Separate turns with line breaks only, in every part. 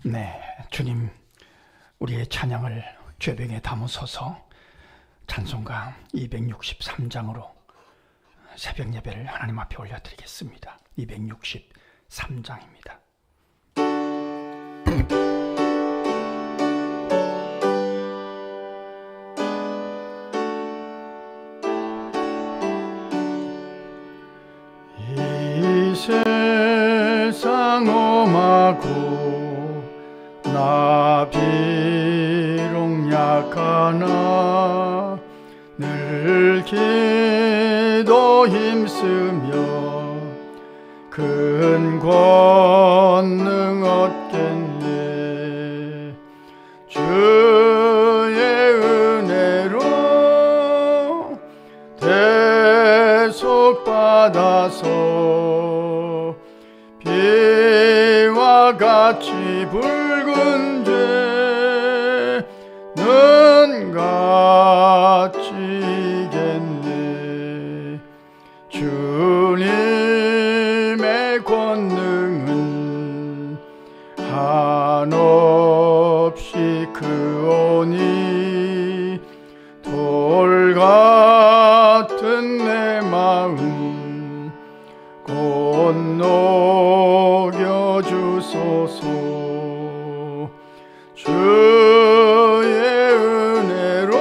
네, 주님, 우리의 찬양을 궤병에 담으소서. 찬송가 263장으로 새벽 예배를 하나님 앞에 올려드리겠습니다. 263장입니다. 이 세상 험하고 나 비록 약하나 늘 기도 힘쓰며 큰 권능 얻겠네. 주의 은혜로 대속받아서 비와 같이 붉은 죄는 갇히겠네. 주님의 권능은 한없이 크오니 돌 같은 내 마음 곧 녹여주소서. 주의 은혜로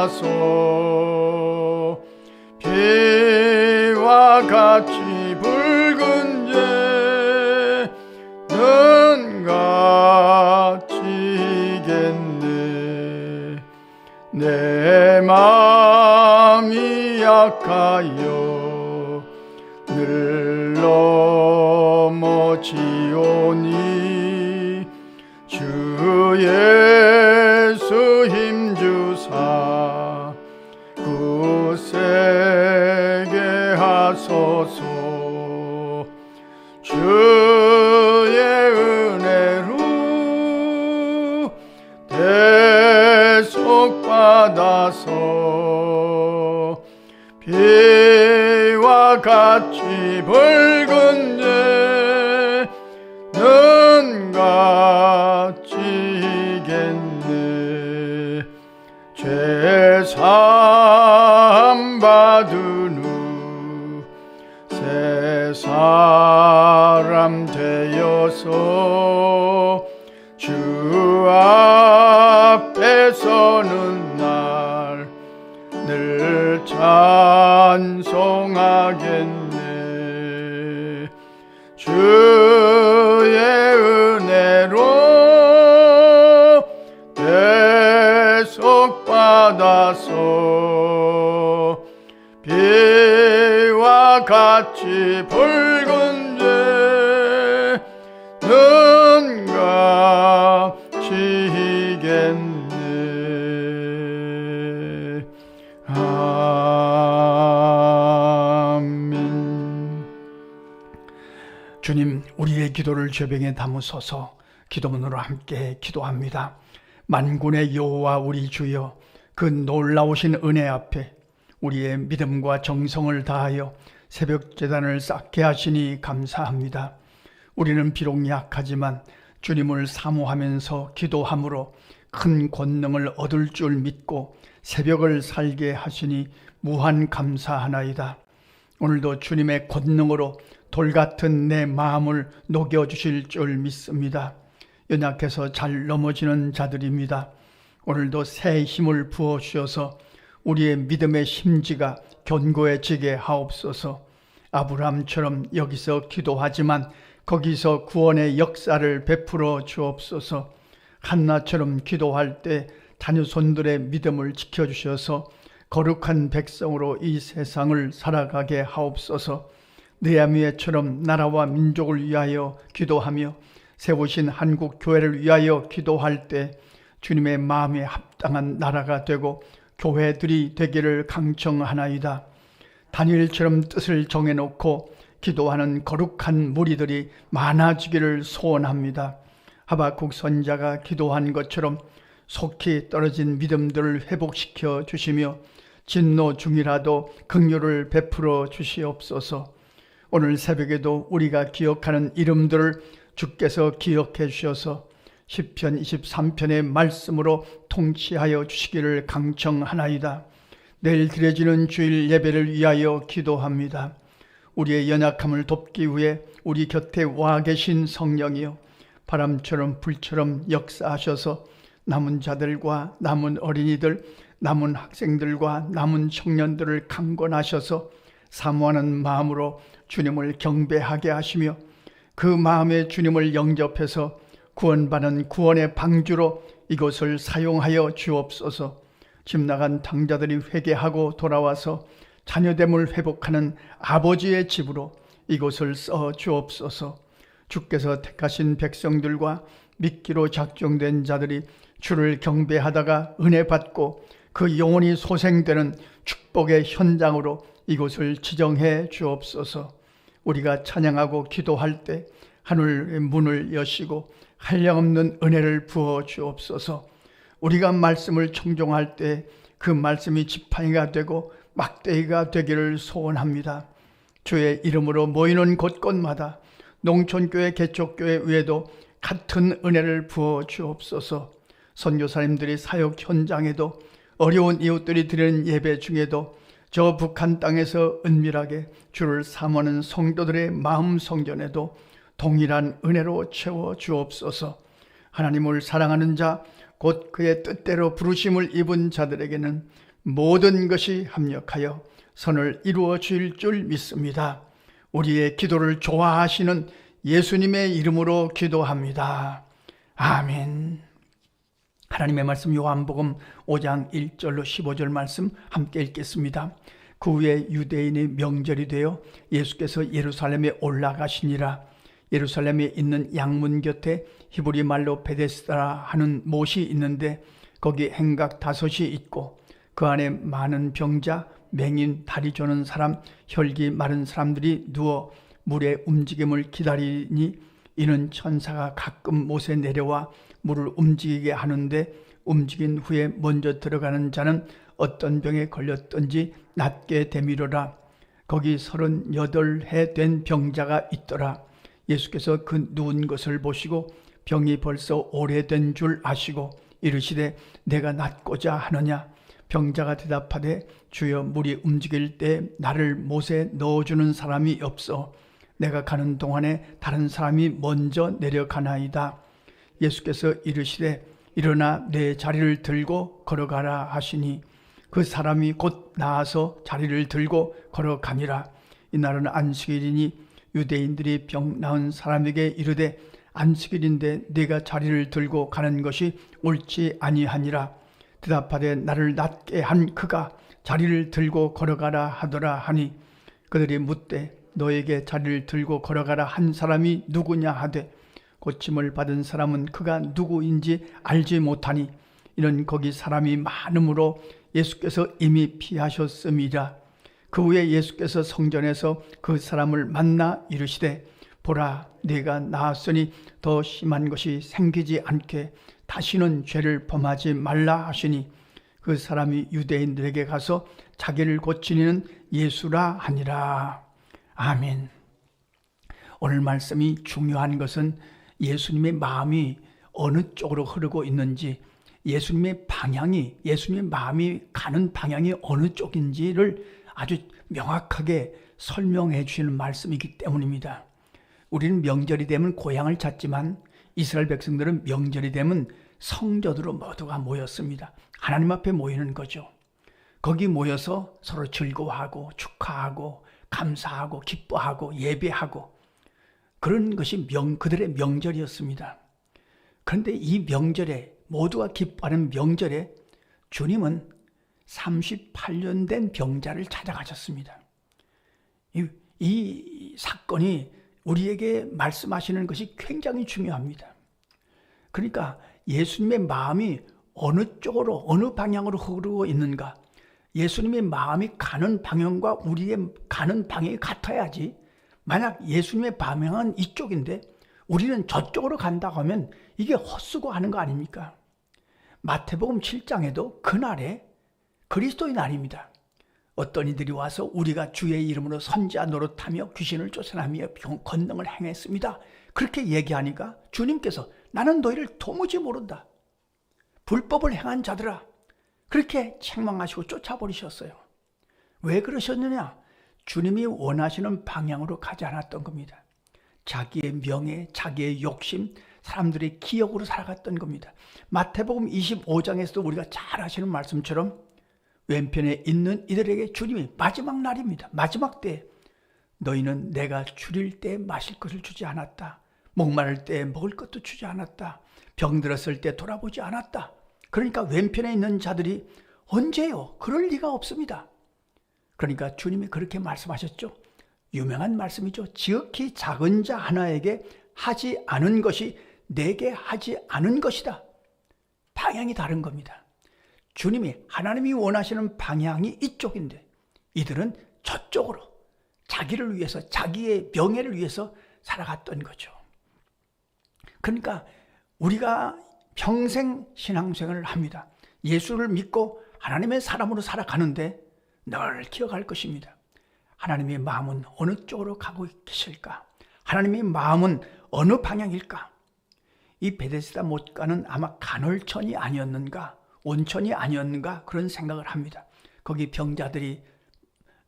대속받아서 비와 같이 붉은 죄는 갇히겠네. 내 마음이 약하여 늘 넘어지오니 주 예수 힘주사 굳세게 하소서. 주의 은혜로 대속받아서 비와 같이 붉은 죄는 갇히겠네. 죄사함 받은 후 새 사람 되어서 주 앞에 서는 날 늘 찬송하겠네. 주의 은혜로 대속받아서 비와 같이 붉은 죄는 갇히겠네. 아멘. 주님, 우리의 기도를 궤병에 담으소서. 기도문으로 함께 기도합니다. 만군의 여호와 우리 주여, 그 놀라우신 은혜 앞에 우리의 믿음과 정성을 다하여 새벽 제단을 쌓게 하시니 감사합니다. 우리는 비록 약하지만 주님을 사모하면서 기도함으로 큰 권능을 얻을 줄 믿고 새벽을 살게 하시니 무한 감사하나이다. 오늘도 주님의 권능으로 돌같은 내 마음을 녹여주실 줄 믿습니다. 연약해서 잘 넘어지는 자들입니다. 오늘도 새 힘을 부어주셔서 우리의 믿음의 심지가 견고해지게 하옵소서. 아브라함처럼 여기서 기도하지만 거기서 구원의 역사를 베풀어 주옵소서. 한나처럼 기도할 때 자녀손들의 믿음을 지켜주셔서 거룩한 백성으로 이 세상을 살아가게 하옵소서. 느헤미야처럼 나라와 민족을 위하여 기도하며 세우신 한국 교회를 위하여 기도할 때 주님의 마음에 합당한 나라가 되고 교회들이 되기를 강청하나이다. 다니엘처럼 뜻을 정해놓고 기도하는 거룩한 무리들이 많아지기를 소원합니다. 하박국 선지자가 기도한 것처럼 속히 떨어진 믿음들을 회복시켜 주시며 진노 중이라도 긍휼을 베풀어 주시옵소서. 오늘 새벽에도 우리가 기억하는 이름들을 주께서 기억해 주셔서 시편 23편의 말씀으로 통치하여 주시기를 강청하나이다. 내일 드려지는 주일 예배를 위하여 기도합니다. 우리의 연약함을 돕기 위해 우리 곁에 와 계신 성령이여, 바람처럼 불처럼 역사하셔서 남은 자들과 남은 어린이들, 남은 학생들과 남은 청년들을 강권하셔서 사모하는 마음으로 주님을 경배하게 하시며 그 마음에 주님을 영접해서 구원받은 구원의 방주로 이곳을 사용하여 주옵소서. 집 나간 당자들이 회개하고 돌아와서 자녀됨을 회복하는 아버지의 집으로 이곳을 써 주옵소서. 주께서 택하신 백성들과 믿기로 작정된 자들이 주를 경배하다가 은혜 받고 그 영혼이 소생되는 축복의 현장으로 이곳을 지정해 주옵소서. 우리가 찬양하고 기도할 때 하늘의 문을 여시고 한량없는 은혜를 부어 주옵소서. 우리가 말씀을 청종할 때 그 말씀이 지팡이가 되고 막대기가 되기를 소원합니다. 주의 이름으로 모이는 곳곳마다 농촌교회, 개척교회 외에도 같은 은혜를 부어 주옵소서. 선교사님들이 사역 현장에도, 어려운 이웃들이 드리는 예배 중에도, 저 북한 땅에서 은밀하게 주를 사모하는 성도들의 마음 성전에도 동일한 은혜로 채워 주옵소서. 하나님을 사랑하는 자, 곧 그의 뜻대로 부르심을 입은 자들에게는 모든 것이 합력하여 선을 이루어 주일 줄 믿습니다. 우리의 기도를 좋아하시는 예수님의 이름으로 기도합니다. 아멘. 하나님의 말씀 요한복음 5장 1절로 15절 말씀 함께 읽겠습니다. 그 후에 유대인의 명절이 되어 예수께서 예루살렘에 올라가시니라. 예루살렘에 있는 양문 곁에 히브리 말로 베데스다 하는 못이 있는데 거기 행각 5이 있고 그 안에 많은 병자, 맹인, 다리 저는 사람, 혈기 마른 사람들이 누워 물의 움직임을 기다리니 이는 천사가 가끔 못에 내려와 물을 움직이게 하는데 움직인 후에 먼저 들어가는 자는 어떤 병에 걸렸든지 낫게 되미려라. 거기 38해 된 병자가 있더라. 예수께서 그 누운 것을 보시고 병이 벌써 오래된 줄 아시고 이르시되 내가 낫고자 하느냐. 병자가 대답하되 주여 물이 움직일 때 나를 못에 넣어주는 사람이 없어 내가 가는 동안에 다른 사람이 먼저 내려가나이다. 예수께서 이르시되 일어나 내 자리를 들고 걸어가라 하시니 그 사람이 곧 나아서 자리를 들고 걸어가니라. 이날은 안식일이니 유대인들이 병 나은 사람에게 이르되 안식일인데 네가 자리를 들고 가는 것이 옳지 아니하니라. 대답하되 나를 낫게 한 그가 자리를 들고 걸어가라 하더라 하니 그들이 묻되 너에게 자리를 들고 걸어가라 한 사람이 누구냐 하되 고침을 받은 사람은 그가 누구인지 알지 못하니 이는 거기 사람이 많음으로 예수께서 이미 피하셨음이라. 그 후에 예수께서 성전에서 그 사람을 만나 이르시되 보라 네가 나았으니 더 심한 것이 생기지 않게 다시는 죄를 범하지 말라 하시니 그 사람이 유대인들에게 가서 자기를 고치는 예수라 하니라. 아멘. 오늘 말씀이 중요한 것은 예수님의 마음이 어느 쪽으로 흐르고 있는지, 예수님의 방향이, 예수님의 마음이 가는 방향이 어느 쪽인지를 아주 명확하게 설명해 주시는 말씀이기 때문입니다. 우리는 명절이 되면 고향을 찾지만 이스라엘 백성들은 명절이 되면 성전으로 모두가 모였습니다. 하나님 앞에 모이는 거죠. 거기 모여서 서로 즐거워하고 축하하고 감사하고 기뻐하고 예배하고 그런 것이 그들의 명절이었습니다. 그런데 이 명절에, 모두가 기뻐하는 명절에 주님은 38년 된 병자를 찾아가셨습니다. 이 사건이 우리에게 말씀하시는 것이 굉장히 중요합니다. 그러니까 예수님의 마음이 어느 쪽으로, 어느 방향으로 흐르고 있는가, 예수님의 마음이 가는 방향과 우리의 가는 방향이 같아야지. 만약 예수님의 방향은 이쪽인데 우리는 저쪽으로 간다고 하면 이게 헛수고 하는 거 아닙니까? 마태복음 7장에도 그날에 그리스도의 날입니다. 어떤 이들이 와서 우리가 주의 이름으로 선지자 노릇하며 귀신을 쫓아내며 권능을 행했습니다. 그렇게 얘기하니까 주님께서 나는 너희를 도무지 모른다. 불법을 행한 자들아. 그렇게 책망하시고 쫓아버리셨어요. 왜 그러셨느냐? 주님이 원하시는 방향으로 가지 않았던 겁니다. 자기의 명예, 자기의 욕심, 사람들의 기억으로 살아갔던 겁니다. 마태복음 25장에서도 우리가 잘 아시는 말씀처럼 왼편에 있는 이들에게 주님이 마지막 날입니다. 마지막 때에 너희는 내가 줄일 때 마실 것을 주지 않았다. 목마를 때 먹을 것도 주지 않았다. 병들었을 때 돌아보지 않았다. 그러니까 왼편에 있는 자들이 언제요? 그럴 리가 없습니다. 그러니까 주님이 그렇게 말씀하셨죠. 유명한 말씀이죠. 지극히 작은 자 하나에게 하지 않은 것이 내게 하지 않은 것이다. 방향이 다른 겁니다. 주님이 하나님이 원하시는 방향이 이쪽인데 이들은 저쪽으로 자기를 위해서 자기의 명예를 위해서 살아갔던 거죠. 그러니까 우리가 평생 신앙생활을 합니다. 예수를 믿고 하나님의 사람으로 살아가는데 늘 기억할 것입니다. 하나님의 마음은 어느 쪽으로 가고 계실까? 하나님의 마음은 어느 방향일까? 이 베데스다 못가는 아마 간헐천이 아니었는가? 온천이 아니었는가? 그런 생각을 합니다. 거기 병자들이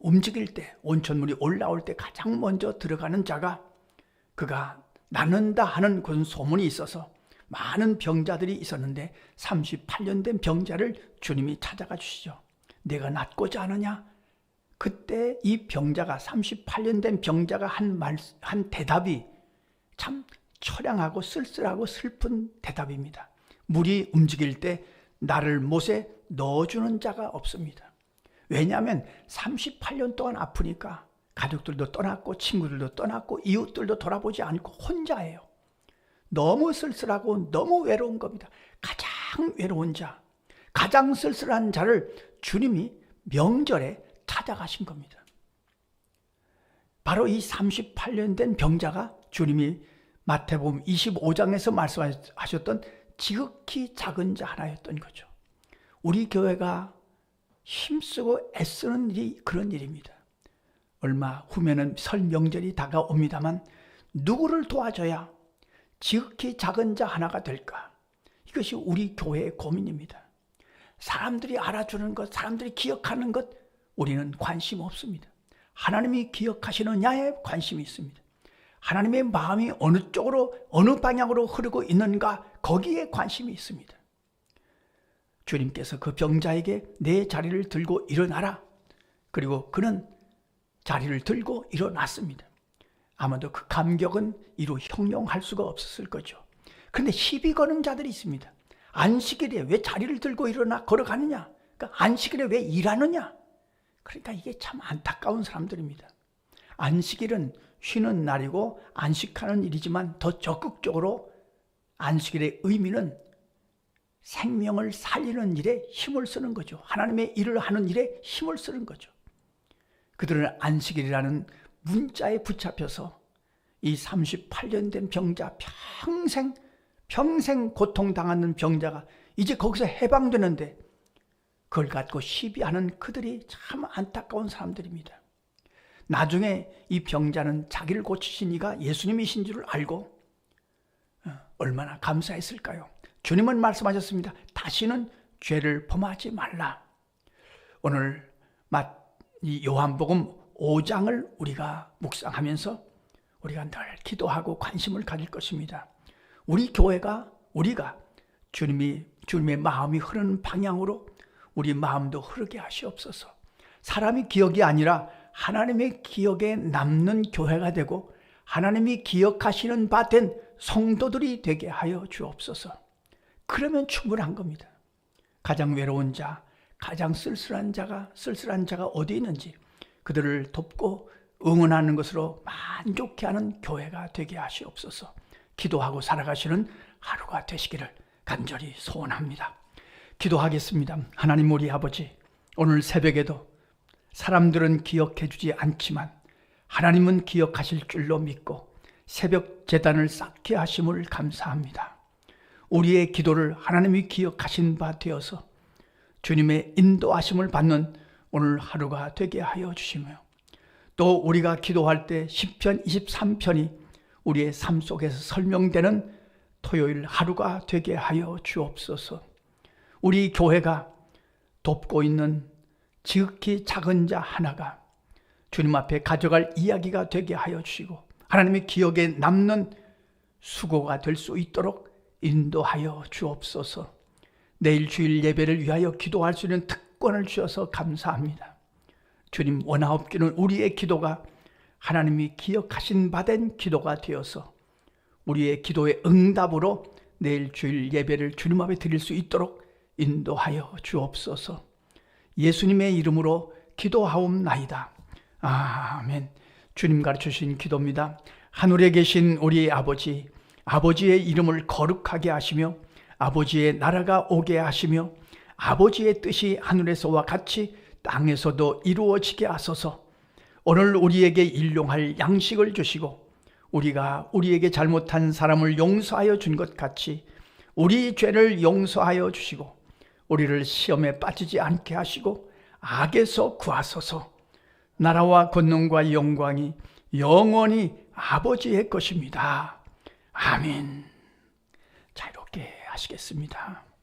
움직일 때, 온천물이 올라올 때 가장 먼저 들어가는 자가 그가 낫는다 하는 그런 소문이 있어서 많은 병자들이 있었는데 38년 된 병자를 주님이 찾아가 주시죠. 내가 낫고자 하느냐? 그때 이 병자가 38년 된 병자가 한 대답이 참 처량하고 쓸쓸하고 슬픈 대답입니다. 물이 움직일 때 나를 못에 넣어주는 자가 없습니다. 왜냐하면 38년 동안 아프니까 가족들도 떠났고 친구들도 떠났고 이웃들도 돌아보지 않고 혼자예요. 너무 쓸쓸하고 너무 외로운 겁니다. 가장 외로운 자, 가장 쓸쓸한 자를 주님이 명절에 찾아가신 겁니다. 바로 이 38년 된 병자가 주님이 마태복음 25장에서 말씀하셨던 지극히 작은 자 하나였던 거죠. 우리 교회가 힘쓰고 애쓰는 일이 그런 일입니다. 얼마 후면은 설 명절이 다가옵니다만 누구를 도와줘야 지극히 작은 자 하나가 될까? 이것이 우리 교회의 고민입니다. 사람들이 알아주는 것, 사람들이 기억하는 것 우리는 관심 없습니다. 하나님이 기억하시느냐에 관심이 있습니다. 하나님의 마음이 어느 쪽으로 어느 방향으로 흐르고 있는가 거기에 관심이 있습니다. 주님께서 그 병자에게 내 자리를 들고 일어나라. 그리고 그는 자리를 들고 일어났습니다. 아마도 그 감격은 이루 형용할 수가 없었을 거죠. 그런데 시비 거는 자들이 있습니다. 안식일에 왜 자리를 들고 일어나 걸어가느냐? 그러니까 안식일에 왜 일하느냐? 그러니까 이게 참 안타까운 사람들입니다. 안식일은 쉬는 날이고 안식하는 일이지만 더 적극적으로 안식일의 의미는 생명을 살리는 일에 힘을 쓰는 거죠. 하나님의 일을 하는 일에 힘을 쓰는 거죠. 그들은 안식일이라는 문자에 붙잡혀서 이 38년 된 병자, 평생 고통당하는 병자가 이제 거기서 해방되는데 그걸 갖고 시비하는 그들이 참 안타까운 사람들입니다. 나중에 이 병자는 자기를 고치신 이가 예수님이신 줄을 알고 얼마나 감사했을까요? 주님은 말씀하셨습니다. 다시는 죄를 범하지 말라. 오늘 이 요한복음 5장을 우리가 묵상하면서 우리가 늘 기도하고 관심을 가질 것입니다. 우리 교회가 우리가 주님의 마음이 흐르는 방향으로 우리 마음도 흐르게 하시옵소서. 사람이 기억이 아니라 하나님의 기억에 남는 교회가 되고 하나님이 기억하시는 바 된 성도들이 되게 하여 주옵소서. 그러면 충분한 겁니다. 가장 외로운 자, 가장 쓸쓸한 자가 어디 있는지 그들을 돕고 응원하는 것으로 만족해 하는 교회가 되게 하시옵소서. 기도하고 살아가시는 하루가 되시기를 간절히 소원합니다. 기도하겠습니다. 하나님 우리 아버지, 오늘 새벽에도 사람들은 기억해 주지 않지만 하나님은 기억하실 줄로 믿고 새벽 제단을 쌓게 하심을 감사합니다. 우리의 기도를 하나님이 기억하신 바 되어서 주님의 인도하심을 받는 오늘 하루가 되게 하여 주시며, 또 우리가 기도할 때 시편 23편이 우리의 삶 속에서 설명되는 토요일 하루가 되게 하여 주옵소서. 우리 교회가 돕고 있는 지극히 작은 자 하나가 주님 앞에 가져갈 이야기가 되게 하여 주시고, 하나님의 기억에 남는 수고가 될 수 있도록 인도하여 주옵소서. 내일 주일 예배를 위하여 기도할 수 있는 특권을 주셔서 감사합니다. 주님, 원하옵기는 우리의 기도가 하나님이 기억하신 바 된 기도가 되어서 우리의 기도의 응답으로 내일 주일 예배를 주님 앞에 드릴 수 있도록 인도하여 주옵소서. 예수님의 이름으로 기도하옵나이다. 아멘. 주님 가르쳐주신 기도입니다. 하늘에 계신 우리 아버지, 아버지의 이름을 거룩하게 하시며 아버지의 나라가 오게 하시며 아버지의 뜻이 하늘에서와 같이 땅에서도 이루어지게 하소서. 오늘 우리에게 일용할 양식을 주시고 우리가 우리에게 잘못한 사람을 용서하여 준 것 같이 우리 죄를 용서하여 주시고 우리를 시험에 빠지지 않게 하시고 악에서 구하소서. 나라와 권능과 영광이 영원히 아버지의 것입니다. 아멘. 자유롭게 하시겠습니다.